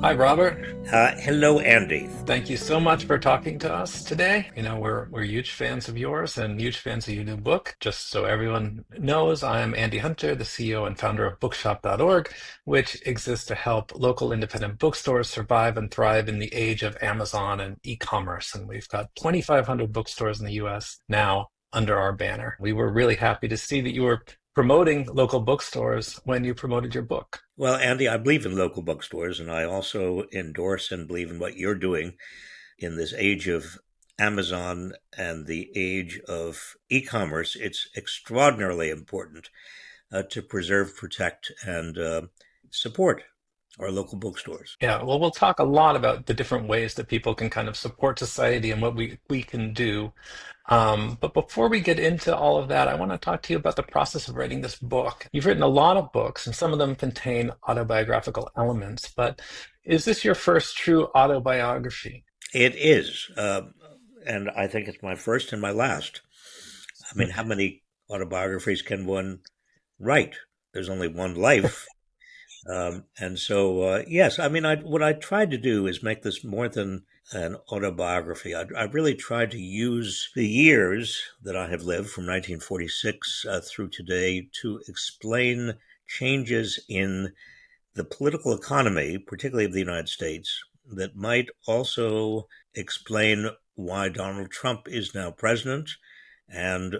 Hi, Robert. Hello, Andy. Thank you so much for talking to us today. We're huge fans of yours and huge fans of your new book. Just so everyone knows, I am Andy Hunter, the CEO and founder of bookshop.org, which exists to help local independent bookstores survive and thrive in the age of Amazon and e-commerce. And we've got 2,500 bookstores in the US now under our banner. We were really happy to see that you were promoting local bookstores when you promoted your book. Well, Andy, I believe in local bookstores, and I also endorse and believe in what you're doing in this age of Amazon and the age of e commerce. It's extraordinarily important to preserve, protect, and support our local bookstores. Yeah, well, we'll talk a lot about the different ways that people can kind of support society and what we can do. But before we get into all of that, I want to talk to you about the process of writing this book. You've written a lot of books, and some of them contain autobiographical elements, but is this your first true autobiography? It is, and I think it's my first and my last. I mean, how many autobiographies can one write? There's only one life. Yes, I mean, what I tried to do is make this more than an autobiography. I really tried to use the years that I have lived from 1946 through today to explain changes in the political economy, particularly of the United States, that might also explain why Donald Trump is now president and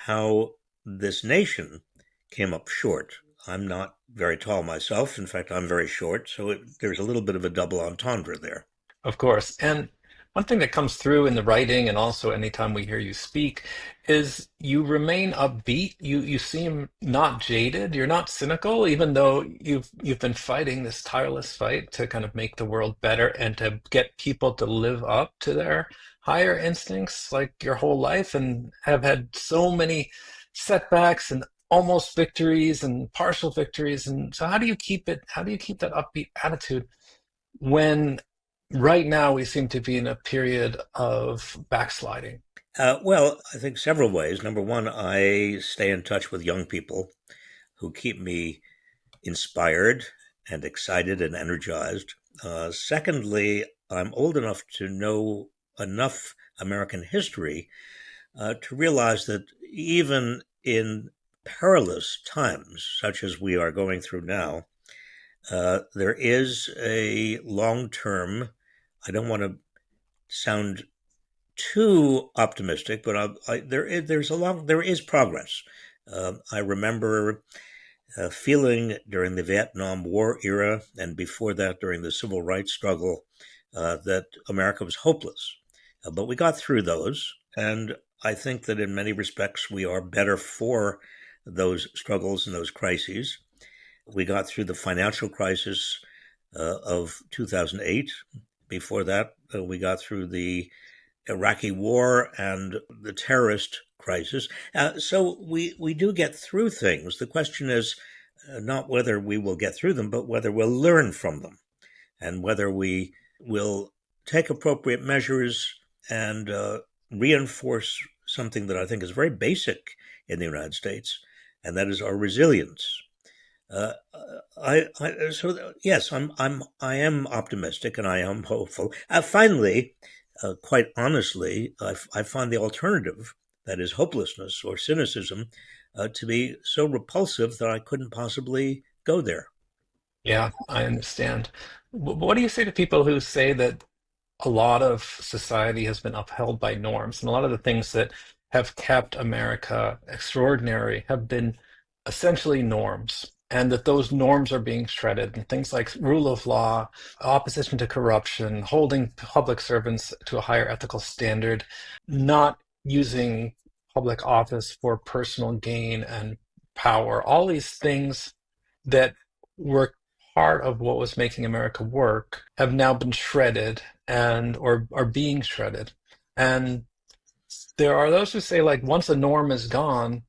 how this nation came up short. I'm not very tall myself. In fact, I'm very short. There's a little bit of a double entendre there. Of course. And one thing that comes through in the writing and also anytime we hear you speak is you remain upbeat. You seem not jaded. You're not cynical, even though you've been fighting this tireless fight to kind of make the world better and to get people to live up to their higher instincts like your whole life and have had so many setbacks and almost victories and partial victories. And so how do you keep that upbeat attitude when right now we seem to be in a period of backsliding? Well, I think several ways. Number one, I stay in touch with young people who keep me inspired and excited and energized. Secondly, I'm old enough to know enough American history to realize that even in perilous times, such as we are going through now, there is a long term, I don't want to sound too optimistic, but there is progress. I remember feeling during the Vietnam War era and before that during the civil rights struggle that America was hopeless. But we got through those, and I think that in many respects we are better for those struggles and those crises. We got through the financial crisis of 2008. Before that, we got through the Iraqi war and the terrorist crisis. So we do get through things. The question is not whether we will get through them, but whether we'll learn from them and whether we will take appropriate measures and reinforce something that I think is very basic in the United States, and that is our resilience. Uh, yes, I am optimistic and I am hopeful. Finally, quite honestly, I find the alternative, that is hopelessness or cynicism, to be so repulsive that I couldn't possibly go there. Yeah, I understand. What do you say to people who say that a lot of society has been upheld by norms, and a lot of the things that have kept America extraordinary have been essentially norms, and that those norms are being shredded, and things like rule of law, opposition to corruption, holding public servants to a higher ethical standard, not using public office for personal gain and power, all these things that were part of what was making America work have now been shredded and or are being shredded. And there are those who say like once a norm is gone,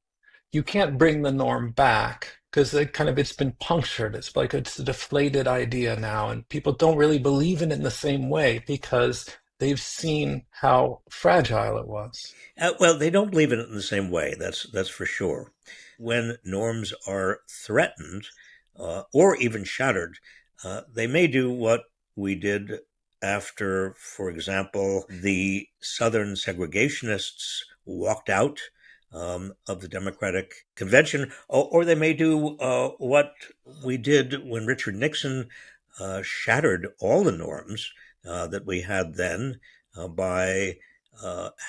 you can't bring the norm back because it's been punctured. It's like it's a deflated idea now, and people don't really believe in it in the same way because they've seen how fragile it was. Well, they don't believe in it in the same way. That's for sure. When norms are threatened or even shattered, they may do what we did after, for example, the Southern segregationists walked out of the Democratic Convention, or they may do what we did when Richard Nixon shattered all the norms that we had then by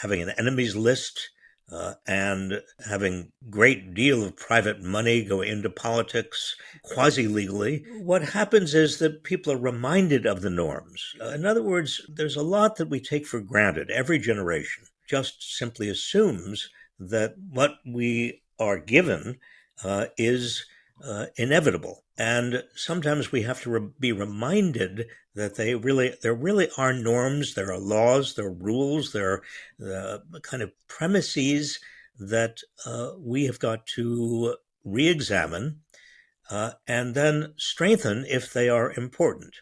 having an enemies list and having great deal of private money go into politics quasi-legally. What happens is that people are reminded of the norms. In other words, there's a lot that we take for granted. Every generation just simply assumes that what we are given is inevitable. And sometimes we have to be reminded that there really are norms, there are laws, there are rules, there are kind of premises that we have got to re-examine and then strengthen if they are important.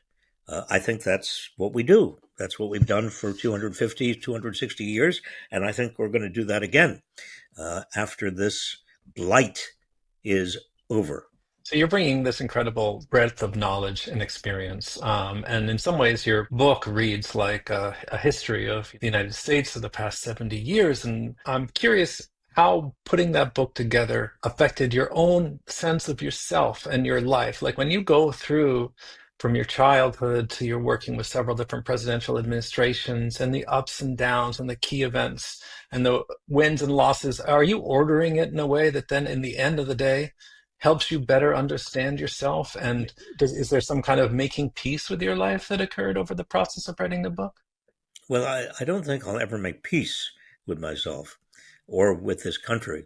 I think that's what we do. That's what we've done for 250, 260 years, and I think we're going to do that again after this blight is over. So you're bringing this incredible breadth of knowledge and experience, and in some ways, your book reads like a history of the United States of the past 70 years. And I'm curious how putting that book together affected your own sense of yourself and your life. Like when you go through from your childhood to your working with several different presidential administrations and the ups and downs and the key events and the wins and losses, are you ordering it in a way that then in the end of the day helps you better understand yourself? And is there some kind of making peace with your life that occurred over the process of writing the book? Well, I don't think I'll ever make peace with myself or with this country.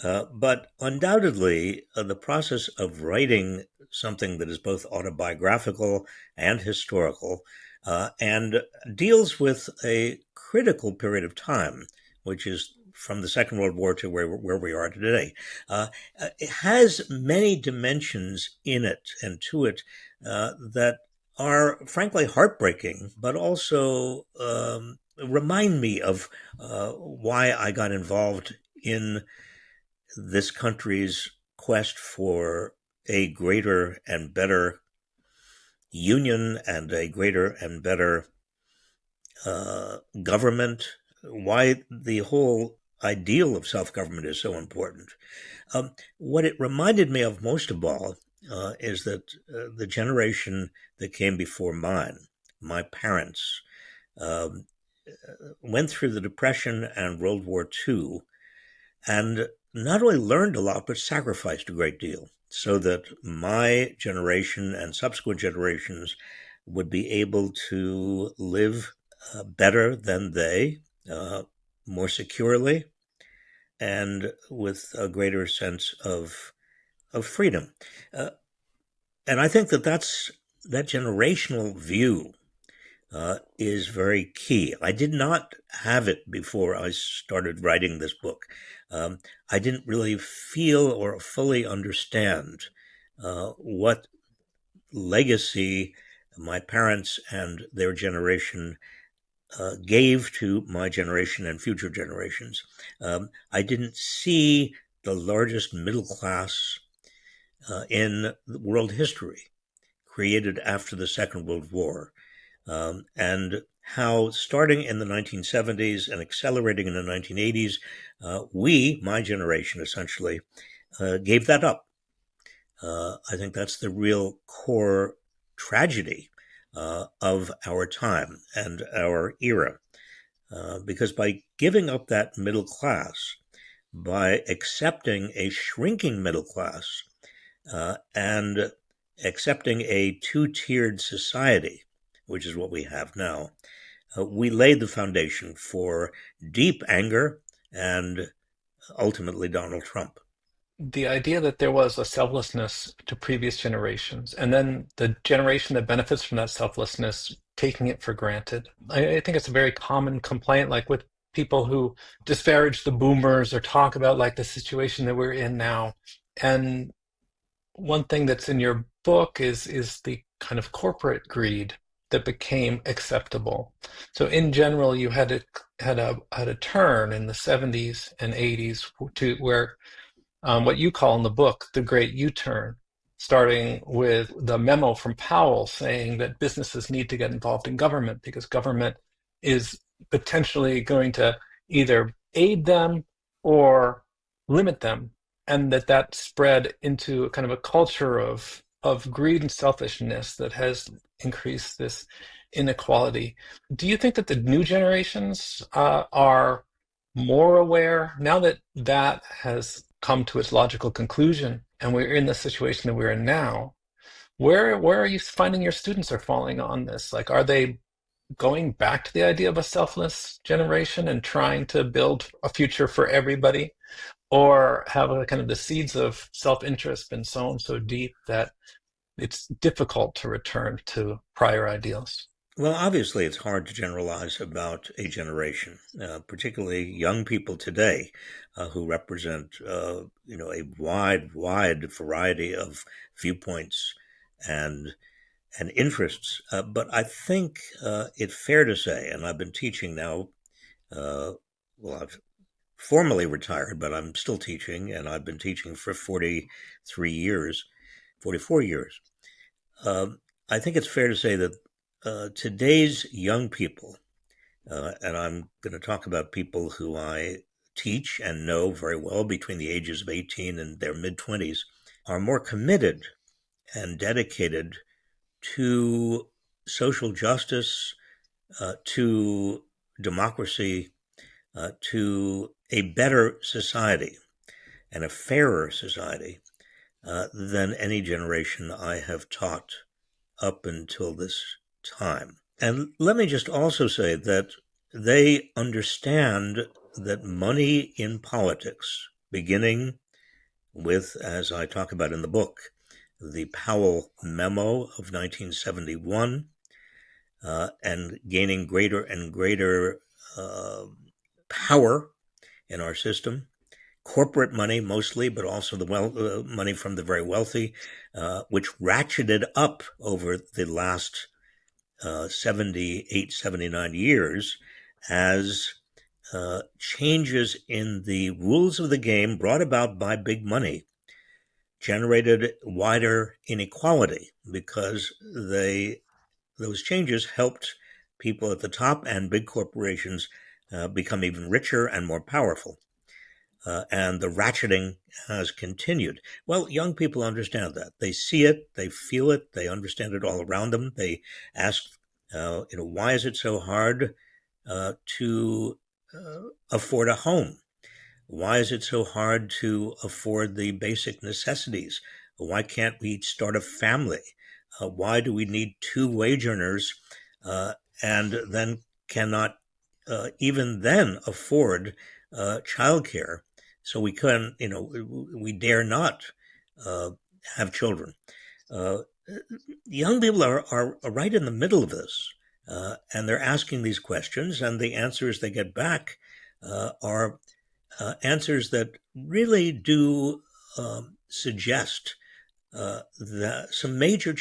But undoubtedly, the process of writing something that is both autobiographical and historical and deals with a critical period of time, which is from the Second World War to where we are today. It has many dimensions in it and to it that are frankly heartbreaking, but also remind me of why I got involved in this country's quest for a greater and better union and a greater and better government, why the whole ideal of self government is so important. What it reminded me of most of all is that the generation that came before mine, my parents, um, went through the Depression and World War II and not only learned a lot, but sacrificed a great deal so that my generation and subsequent generations would be able to live better than they, more securely, and with a greater sense of freedom. Uh, and I think that that generational view is very key. I did not have it before I started writing this book. I didn't really feel or fully understand what legacy my parents and their generation gave to my generation and future generations. I didn't see the largest middle class in world history created after the Second World War. And how starting in the 1970s and accelerating in the 1980s, my generation essentially, gave that up. I think that's the real core tragedy of our time and our era. Because by giving up that middle class, by accepting a shrinking middle class, and accepting a two-tiered society, which is what we have now, we laid the foundation for deep anger and ultimately Donald Trump. The idea that there was a selflessness to previous generations, and then the generation that benefits from that selflessness taking it for granted. I think it's a very common complaint, like with people who disparage the boomers or talk about like the situation that we're in now. And one thing that's in your book is the kind of corporate greed that became acceptable. So in general, you had a turn in the 70s and 80s to where what you call in the book the great U-turn. starting with the memo from Powell saying that businesses need to get involved in government because government is potentially going to either aid them or limit them, and that spread into a kind of a culture of greed and selfishness that has increased this inequality. Do you think that the new generations are more aware now that that has come to its logical conclusion and we're in the situation that we're in now? Where are you finding your students are falling on this? Like, are they going back to the idea of a selfless generation and trying to build a future for everybody? Or have a kind of the seeds of self-interest been sown so deep that it's difficult to return to prior ideals? Well, obviously, it's hard to generalize about a generation, particularly young people today, who represent, a wide variety of viewpoints and interests. But I think it's fair to say, and I've been teaching now. I've formally retired, but I'm still teaching, and I've been teaching for 43 years, 44 years. I think it's fair to say that today's young people, and I'm going to talk about people who I teach and know very well between the ages of 18 and their mid 20s, are more committed and dedicated to social justice, to democracy, to a better society and a fairer society than any generation I have taught up until this time. And let me just also say that they understand that money in politics, beginning with, as I talk about in the book, the Powell Memo of 1971, and gaining greater and greater power in our system, corporate money mostly, but also the money from the very wealthy, which ratcheted up over the last 78, 79 years as changes in the rules of the game brought about by big money generated wider inequality because those changes helped people at the top and big corporations become even richer and more powerful. And the ratcheting has continued. Well, young people understand that. They see it, they feel it, they understand it all around them. They ask, why is it so hard to afford a home? Why is it so hard to afford the basic necessities? Why can't we start a family? Why do we need two wage earners and then cannot even then afford childcare? So we dare not have children. Uh, Young people are right in the middle of this, and they're asking these questions, and the answers they get back are answers that really do suggest that major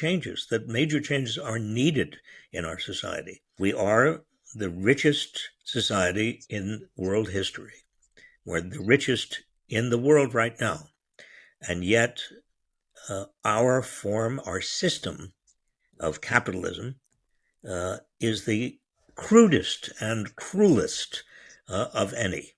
changes are needed in our society. We are the richest society in world history. We're the richest in the world right now. And yet, our system of capitalism is the crudest and cruelest of any.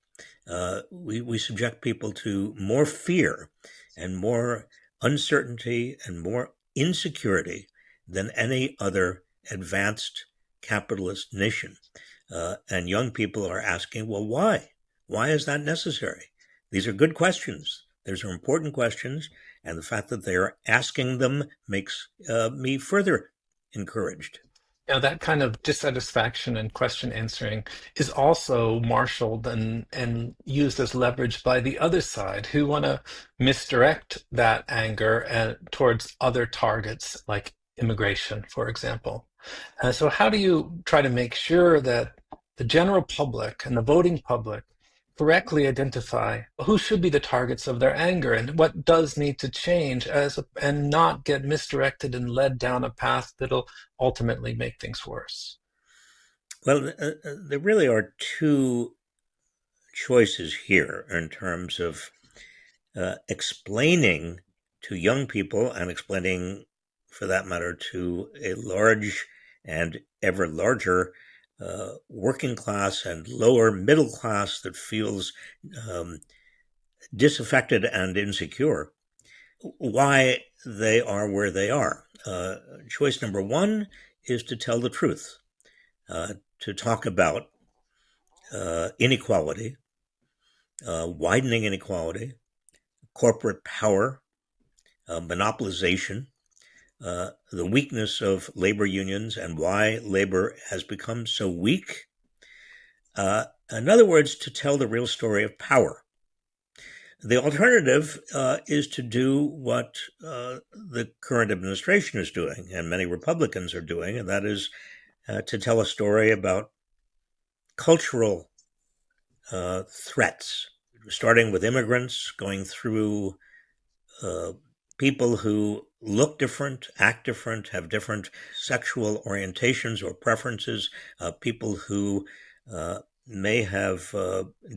We subject people to more fear and more uncertainty and more insecurity than any other advanced capitalist nation. And young people are asking, well, why? Why is that necessary? These are good questions. These are important questions. And the fact that they are asking them makes me further encouraged. That kind of dissatisfaction and question answering is also marshaled and used as leverage by the other side who want to misdirect that anger towards other targets like immigration, for example. So, how do you try to make sure that the general public and the voting public correctly identify who should be the targets of their anger and what does need to change and not get misdirected and led down a path that'll ultimately make things worse? Well, there really are two choices here in terms of explaining to young people and explaining, for that matter, to a large and ever larger working class and lower middle class that feels um, disaffected and insecure, why they are where they are. Choice number one is to tell the truth, to talk about inequality, widening inequality, corporate power, monopolization, the weakness of labor unions and why labor has become so weak. In other words, to tell the real story of power. The alternative is to do what the current administration is doing and many Republicans are doing, and that is to tell a story about cultural threats, starting with immigrants, going through uh, people who look different, act different, have different sexual orientations or preferences, people who may have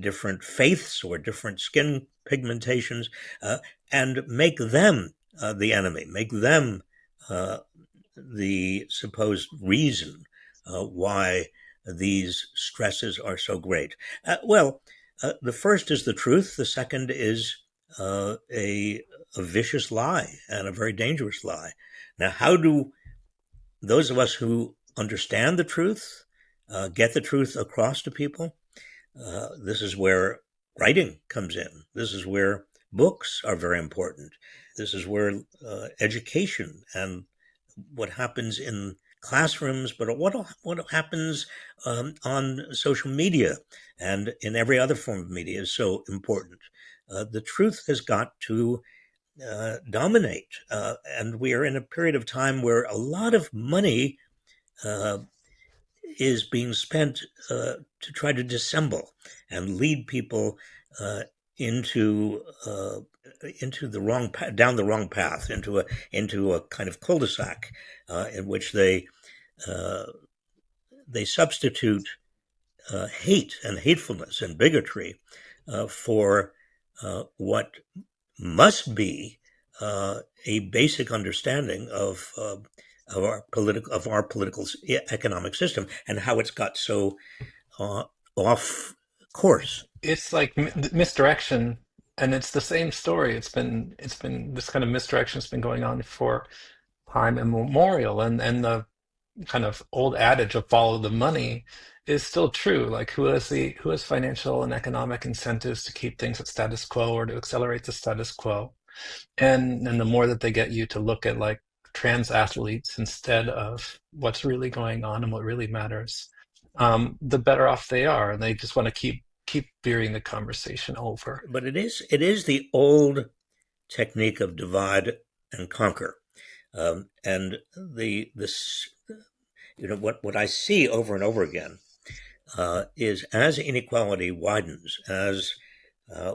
different faiths or different skin pigmentations, and make them the enemy, make them uh, the supposed reason why these stresses are so great. The first is the truth. The second is a vicious lie and a very dangerous lie. Now, how do those of us who understand the truth get the truth across to people? This is where writing comes in. This is where books are very important. This is where education and what happens in classrooms, but what happens on social media and in every other form of media is so important. The truth has got to dominate, and we are in a period of time where a lot of money uh, is being spent to try to dissemble and lead people uh, into uh, into the wrong down the wrong path, into a kind of cul-de-sac in which uh, they substitute hate and hatefulness and bigotry for what must be a basic understanding of our political economic system and how it's got so uh, off course. It's like misdirection, and it's the same story. It's been this kind of misdirection has been going on for time immemorial, and the kind of old adage of follow the money is still true. Like who has financial and economic incentives to keep things at status quo or to accelerate the status quo? And the more that they get you to look at like trans athletes instead of what's really going on and what really matters, the better off they are. And they just want to keep veering the conversation over. But it is the old technique of divide and conquer, and the this what I see over and over again is as inequality widens, as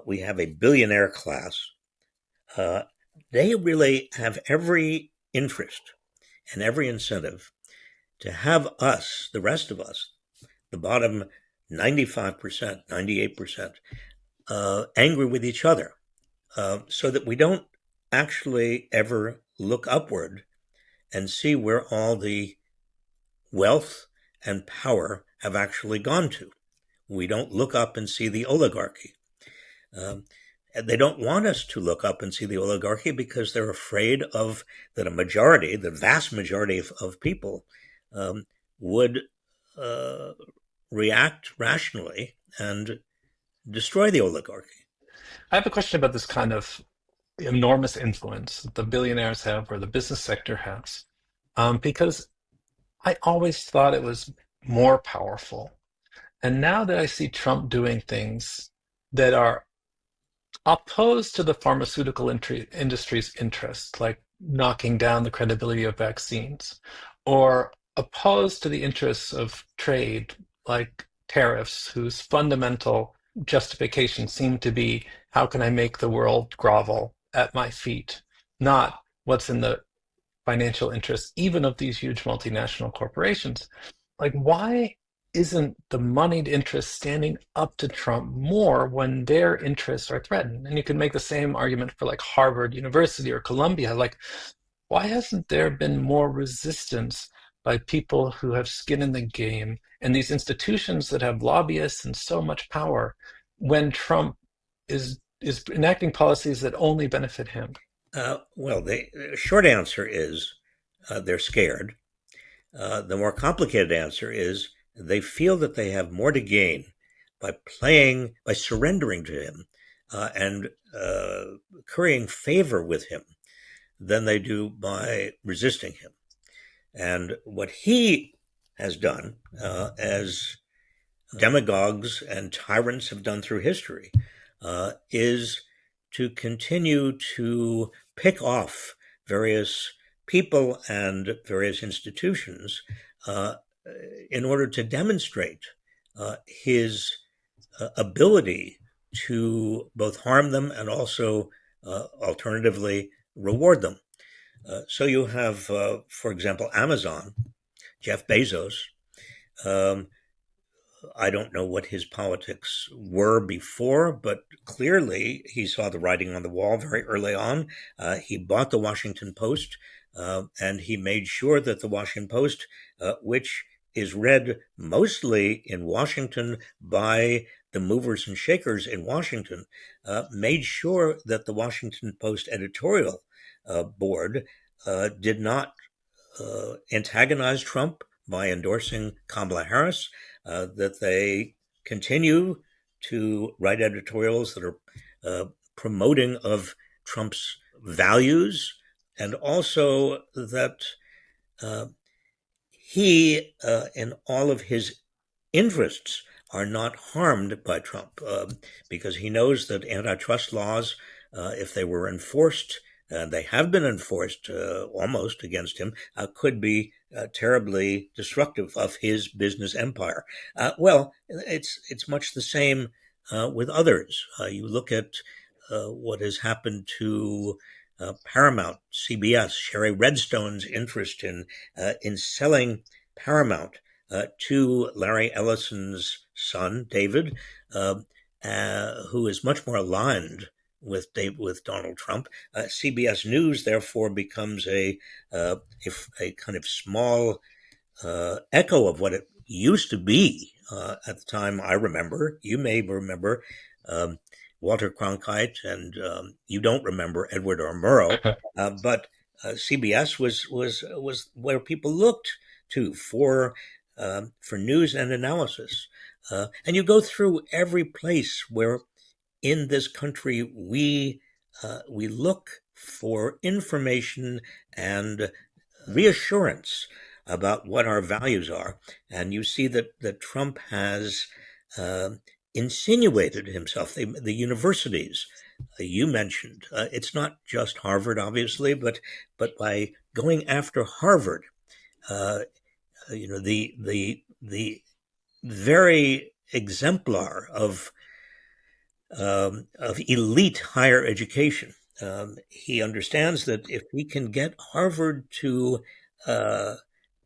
we have a billionaire class, uh, they really have every interest and every incentive to have us, the rest of us, the bottom 95%, 98%, angry with each other, so that we don't actually ever look upward and see where all the wealth and power have actually gone to. We don't look up and see the oligarchy. Um, and they don't want us to look up and see the oligarchy because they're afraid of that a majority, the vast majority of people, um, would uh, react rationally and destroy the oligarchy. I have a question about this kind of enormous influence that the billionaires have or the business sector has, because I always thought it was more powerful. And now that I see Trump doing things that are opposed to the pharmaceutical industry's interests, like knocking down the credibility of vaccines, or opposed to the interests of trade, like tariffs, whose fundamental justification seem to be how can I make the world grovel at my feet, not what's in the financial interests, even of these huge multinational corporations. Like, why isn't the moneyed interests standing up to Trump more when their interests are threatened? And you can make the same argument for like Harvard University or Columbia. Like, why hasn't there been more resistance by people who have skin in the game and these institutions that have lobbyists and so much power when Trump is enacting policies that only benefit him? Well, the short answer is they're scared. The more complicated answer is they feel that they have more to gain by surrendering to him and currying favor with him than they do by resisting him. And what he has done, as demagogues and tyrants have done through history, is to continue to pick off various people and various institutions uh, in order to demonstrate his ability to both harm them and also alternatively reward them. So you have, for example, Amazon, Jeff Bezos. Um, I don't know what his politics were before, but clearly he saw the writing on the wall very early on. He bought the Washington Post, and he made sure that the Washington Post, which is read mostly in Washington by the movers and shakers in Washington, made sure that the Washington Post editorial board did not antagonize Trump by endorsing Kamala Harris, that they continue to write editorials that are promoting of Trump's values, and also that uh, he and all of his interests are not harmed by Trump because he knows that antitrust laws, if they were enforced, and they have been enforced almost against him, could be terribly destructive of his business empire. Well, it's much the same with others. You look at what has happened to Paramount, CBS, Sherry Redstone's interest in selling Paramount to Larry Ellison's son, David, who is much more aligned with Donald Trump. CBS News therefore becomes a kind of small echo of what it used to be at the time. I remember, you may remember, um, Walter Cronkite, and you don't remember Edward R. Murrow, but CBS was where people looked to for news and analysis. And you go through every place where in this country we look for information and reassurance about what our values are, and you see that Trump has uh, insinuated himself. The universities you mentioned, it's not just Harvard, obviously, but by going after Harvard, uh, the very exemplar of elite higher education. He understands that if we can get Harvard uh,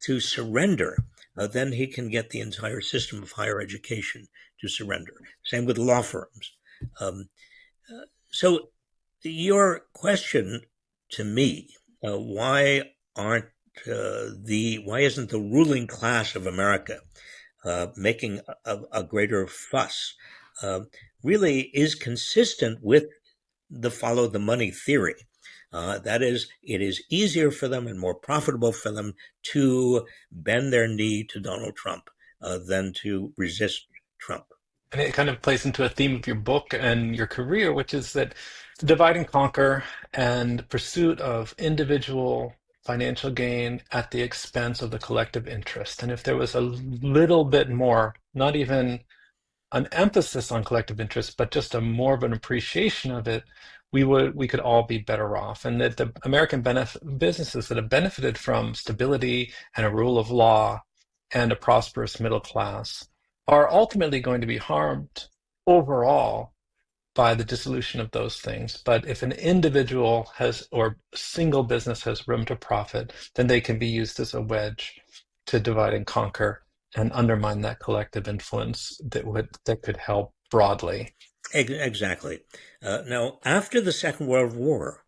to surrender, then he can get the entire system of higher education to surrender. Same with law firms. Um, so, your question to me, why isn't the ruling class of America making a greater fuss, uh, really is consistent with the follow the money theory. That is, it is easier for them and more profitable for them to bend their knee to Donald Trump than to resist Trump. And it kind of plays into a theme of your book and your career, which is that divide and conquer and pursuit of individual financial gain at the expense of the collective interest. And if there was a little bit more, not even an emphasis on collective interest, but just a more of an appreciation of it, we could all be better off. And that the American businesses that have benefited from stability and a rule of law and a prosperous middle class are ultimately going to be harmed overall by the dissolution of those things. But if an individual has or single business has room to profit, then they can be used as a wedge to divide and conquer and undermine that collective influence that could help broadly. Exactly. Now, after the Second World War,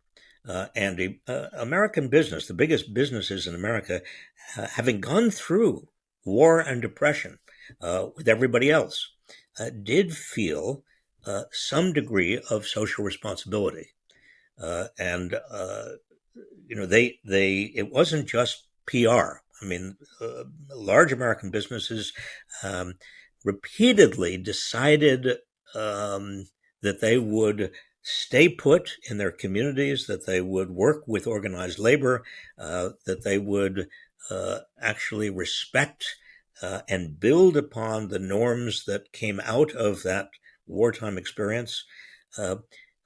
Andy, American business, the biggest businesses in America, having gone through war and depression with everybody else, did feel some degree of social responsibility. And it wasn't just PR. I mean, large American businesses um, repeatedly decided um, that they would stay put in their communities, that they would work with organized labor, that they would actually respect and build upon the norms that came out of that wartime experience. Uh,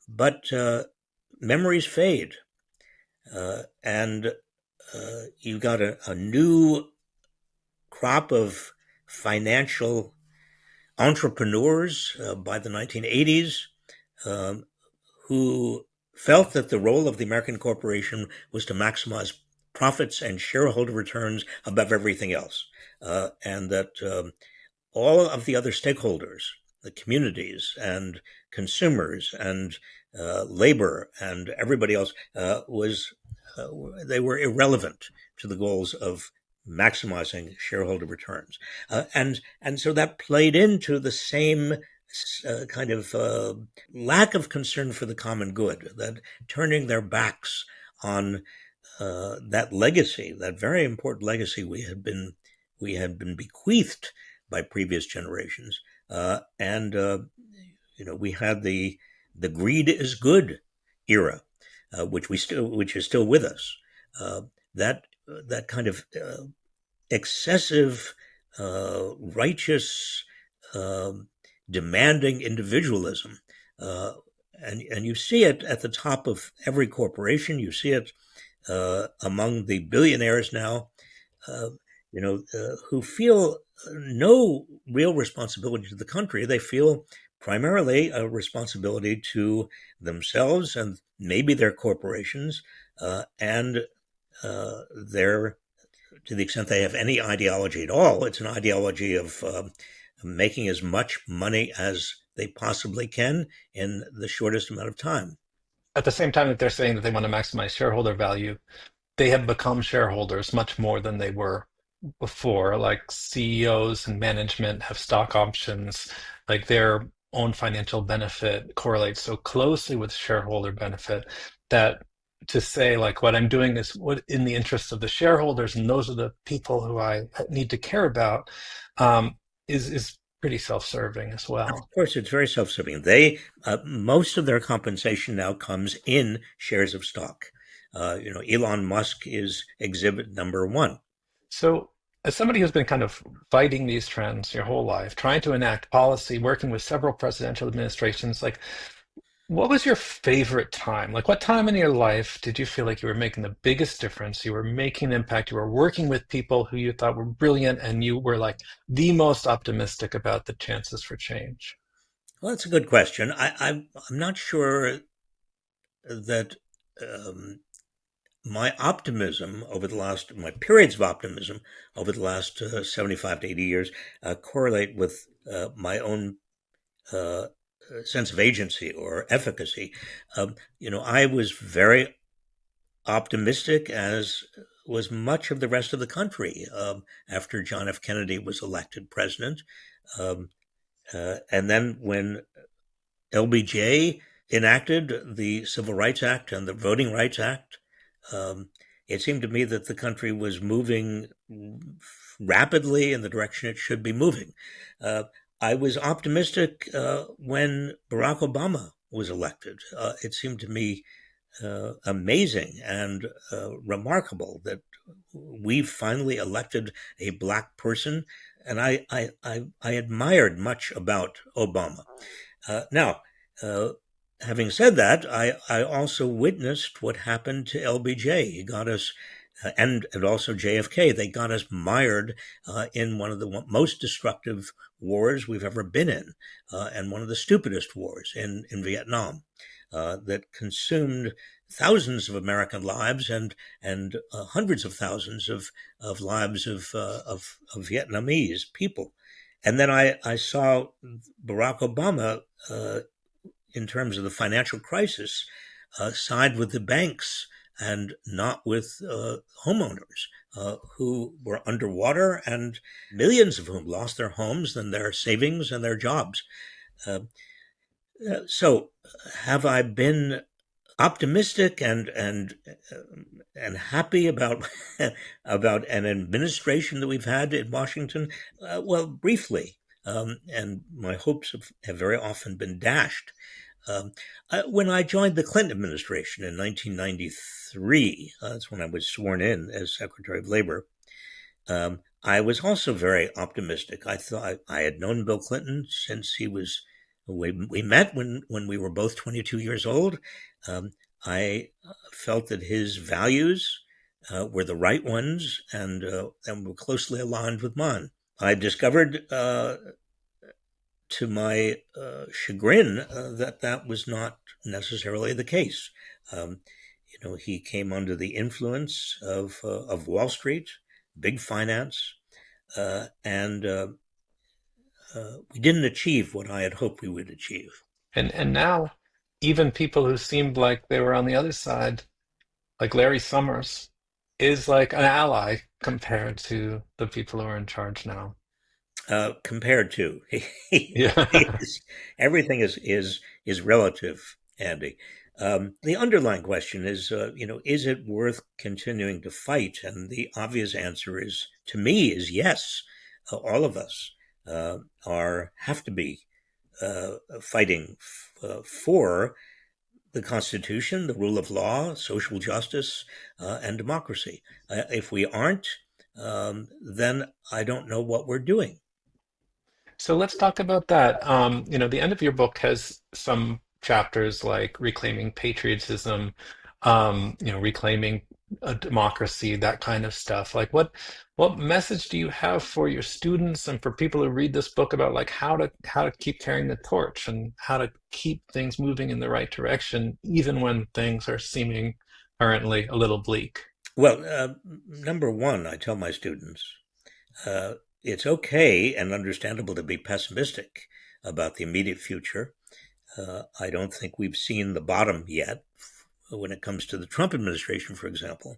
but memories fade, and you got a new crop of financial entrepreneurs by the 1980s um, who felt that the role of the American corporation was to maximize profits and shareholder returns above everything else, and that all of the other stakeholders, the communities and consumers and labor and everybody else, was uh, they were irrelevant to the goals of maximizing shareholder returns, and so that played into the same kind of lack of concern for the common good, that turning their backs on that legacy, that very important legacy we had been bequeathed by previous generations, and we had the greed is good era, which is still with us. Uh, that kind of excessive, righteous, um, demanding individualism. Uh, and you see it at the top of every corporation. You see it among the billionaires now, uh, who feel no real responsibility to the country. They feel primarily a responsibility to themselves and maybe their corporations, and their to the extent they have any ideology at all, it's an ideology of making as much money as they possibly can in the shortest amount of time. At the same time that they're saying that they want to maximize shareholder value, they have become shareholders much more than they were before. Like CEOs and management have stock options, like their own financial benefit correlates so closely with shareholder benefit that to say like what I'm doing is what in the interest of the shareholders and those are the people who I need to care about, um, is pretty self-serving as Of well. course, it's very self-serving. They most of their compensation now comes in shares of stock. Elon Musk is exhibit number one. So, as somebody who's been kind of fighting these trends your whole life, trying to enact policy, working with several presidential administrations, like what was your favorite time? Like, what time in your life did you feel like you were making the biggest difference? You were making an impact. You were working with people who you thought were brilliant, and you were like the most optimistic about the chances for change. Well, that's a good question. I'm not sure that um, my periods of optimism over the last 75 to 80 years correlate with my own uh, sense of agency or efficacy. I was very optimistic, as was much of the rest of the country, after John F. Kennedy was elected president. Um, and then when LBJ enacted the Civil Rights Act and the Voting Rights Act, um, it seemed to me that the country was moving rapidly in the direction it should be moving. Uh, I was optimistic when Barack Obama was elected. It seemed to me amazing and remarkable that we finally elected a black person, and I admired much about Obama. Now, uh, having said that, I also witnessed what happened to LBJ. He got us, and also JFK. They got us mired in one of the most destructive wars we've ever been in, and one of the stupidest wars in Vietnam. that consumed thousands of American lives and hundreds of thousands of lives of Vietnamese people. And then I saw Barack Obama, in terms of the financial crisis, side with the banks and not with homeowners who were underwater, and millions of whom lost their homes and their savings and their jobs. Uh, so, have I been optimistic and happy about about an administration that we've had in Washington? Well, briefly, and my hopes have very often been dashed. Um, when I joined the Clinton administration in 1993, that's when I was sworn in as Secretary of Labor. I was also very optimistic. I thought I had known Bill Clinton since he was. We met when we were both 22 years old. Um, I felt that his values were the right ones and were closely aligned with mine. I discovered, to my chagrin, that was not necessarily the case. Um, he came under the influence of Wall Street, big finance, and we didn't achieve what I had hoped we would achieve. And now, even people who seemed like they were on the other side, like Larry Summers, is like an ally compared to the people who are in charge now. Compared to Yeah. everything is relative, Andy. The underlying question is, is it worth continuing to fight? And the obvious answer is, to me, is yes. All of us are have to be fighting for the Constitution, the rule of law, social justice, and democracy. If we aren't, then I don't know what we're doing. So let's talk about that. The end of your book has some chapters like reclaiming patriotism, reclaiming a democracy, that kind of stuff. Like what message do you have for your students and for people who read this book about like how to keep carrying the torch and how to keep things moving in the right direction, even when things are seeming currently a little bleak? Well, number one, I tell my students, uh, it's okay and understandable to be pessimistic about the immediate future. I don't think we've seen the bottom yet when it comes to the Trump administration, for example.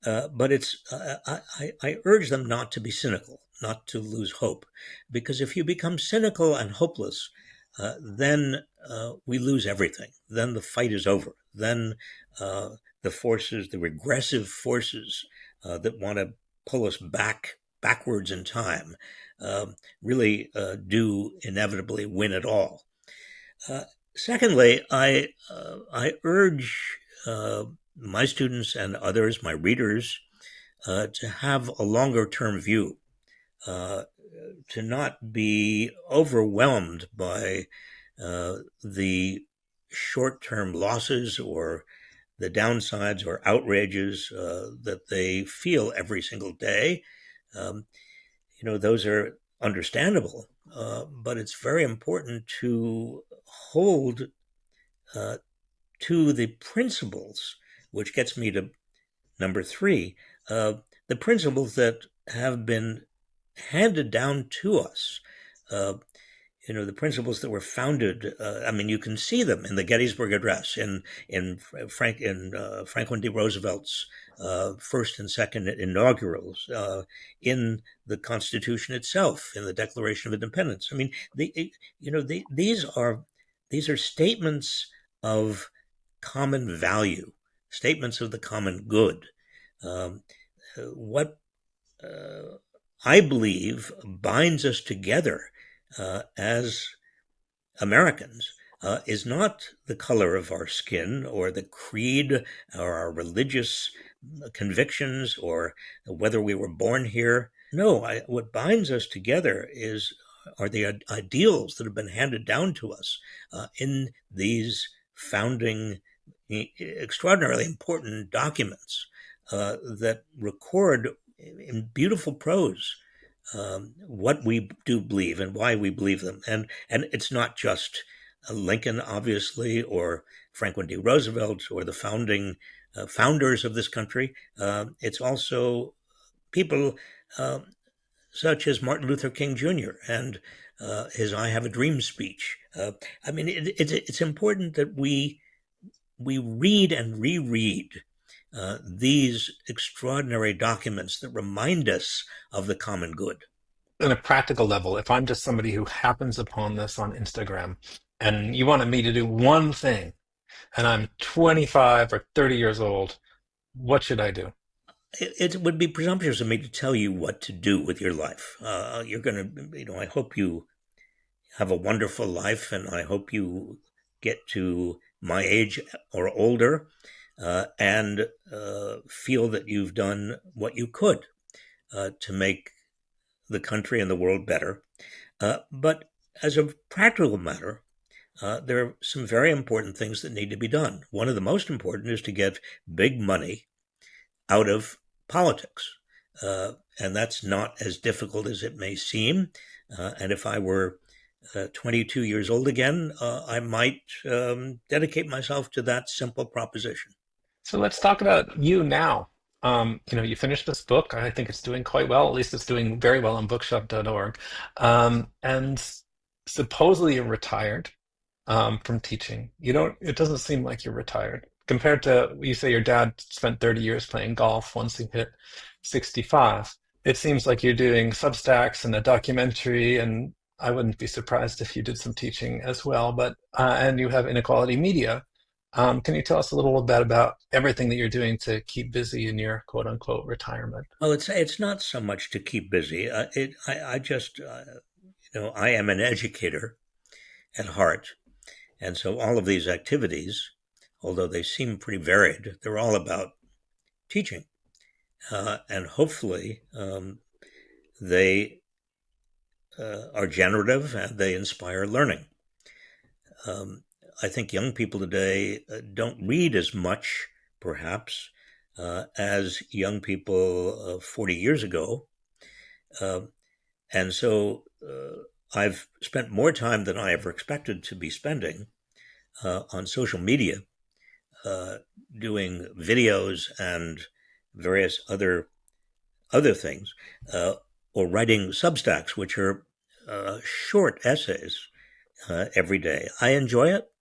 But I urge them not to be cynical, not to lose hope, because if you become cynical and hopeless, then we lose everything. Then the fight is over. Then the regressive forces that want to pull us backwards in time, really do inevitably win it all. Uh, Secondly, I urge my students and others, my readers, to have a longer term view, uh, to not be overwhelmed by the short term losses or the downsides or outrages that they feel every single day. Um, those are understandable, but it's very important to hold uh, to the principles, which gets me to number three, the principles that have been handed down to us. Uh, the principles that were founded. I mean, you can see them in the Gettysburg Address, in Franklin D. Roosevelt's first and second inaugurals, in the Constitution itself, in the Declaration of Independence. I mean, these are statements of common value, statements of the common good. Um, what I believe binds us together as Americans is not the color of our skin or the creed or our religious convictions or whether we were born here. No, what binds us together are the ideals that have been handed down to us in these founding, extraordinarily important documents that record in beautiful prose what we do believe and why we believe them. And it's not just Lincoln, obviously, or Franklin D. Roosevelt, or the founders of this country. It's also people such as Martin Luther King Jr. and his "I Have a Dream" speech. I mean, it's important that we read and reread these extraordinary documents that remind us of the common good. On a practical level, if I'm just somebody who happens upon this on Instagram and you wanted me to do one thing and I'm 25 or 30 years old, what should I do? It would be presumptuous of me to tell you what to do with your life. You're going to, I hope you have a wonderful life, and I hope you get to my age or older and feel that you've done what you could to make the country and the world better. But as a practical matter, there are some very important things that need to be done. One of the most important is to get big money out of politics. And that's not as difficult as it may seem. And if I were 22 years old again, I might dedicate myself to that simple proposition. So let's talk about you now. You finished this book. I think it's doing quite well. At least it's doing very well on bookshop.org. And supposedly you're retired from teaching. It doesn't seem like you're retired. Compared to, you say your dad spent 30 years playing golf once he hit 65. It seems like you're doing Substacks and a documentary, and I wouldn't be surprised if you did some teaching as well. But and you have Inequality Media. Can you tell us a little bit about everything that you're doing to keep busy in your quote unquote retirement? Well, it's not so much to keep busy. I just I am an educator at heart, and so all of these activities, although they seem pretty varied, they're all about teaching, and hopefully they are generative and they inspire learning. Um, I think young people today don't read as much, perhaps, as young people 40 years ago. Uh, and so I've spent more time than I ever expected to be spending on social media, uh, doing videos and various other things, or writing Substacks, which are short essays every day. I enjoy it,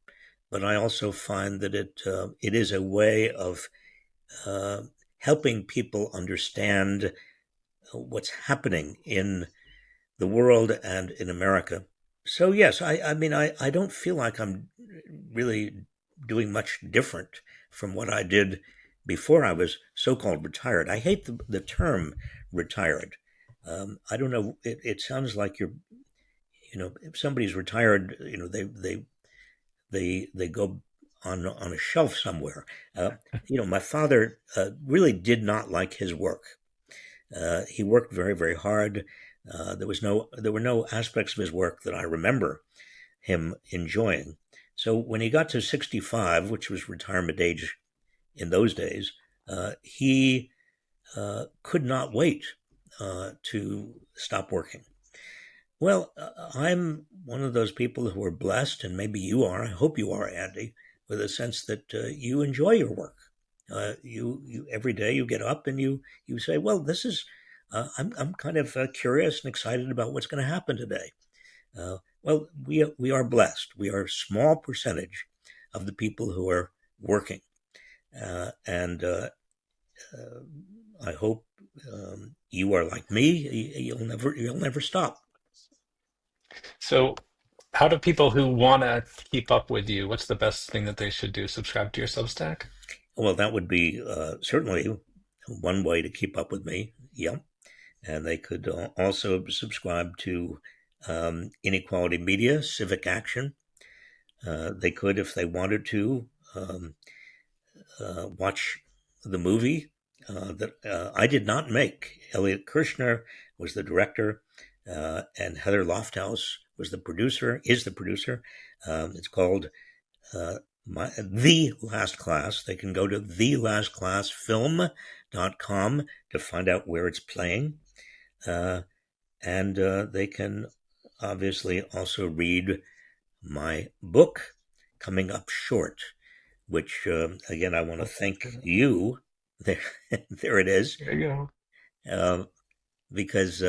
but I also find that it is a way of uh, helping people understand what's happening in the world and in America. So yes, I mean I don't feel like I'm really doing much different from what I did before I was so-called retired. I hate the term retired. I don't know. It sounds like if somebody's retired, they go on a shelf somewhere. My father really did not like his work. He worked very, very hard. There were no aspects of his work that I remember him enjoying. So when he got to 65, which was retirement age in those days, he could not wait to stop working. Well, I'm one of those people who are blessed, and maybe you are. I hope you are, Andy, with a sense that you enjoy your work. You every day you get up and you say, "Well, this is." I'm kind of curious and excited about what's going to happen today. Well, we are blessed. We are a small percentage of the people who are working, and I hope you are like me. You'll never stop. So, how do people who want to keep up with you, what's the best thing that they should do? Subscribe to your Substack? Well, that would be certainly one way to keep up with me. Yeah. And they could also subscribe to Inequality Media, Civic Action. They could, if they wanted to, watch the movie that I did not make. Elliot Kirshner was the director, and Heather Lofthouse was the producer, is the producer. It's called The Last Class. They can go to thelastclassfilm.com to find out where it's playing. And they can obviously also read my book coming up short, which, again, I want to Well, thank thank you. you. There, there it is. There you go. Uh, because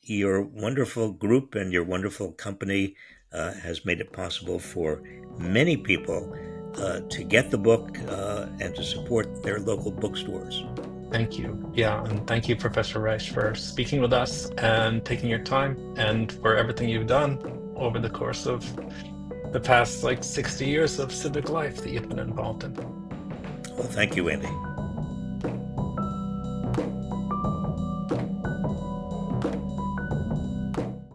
your wonderful group and your wonderful company has made it possible for many people to get the book and to support their local bookstores. Thank you. Yeah, and thank you, Professor Reich, for speaking with us and taking your time and for everything you've done over the course of the past like 60 years of civic life that you've been involved in. Well, thank you, Andy.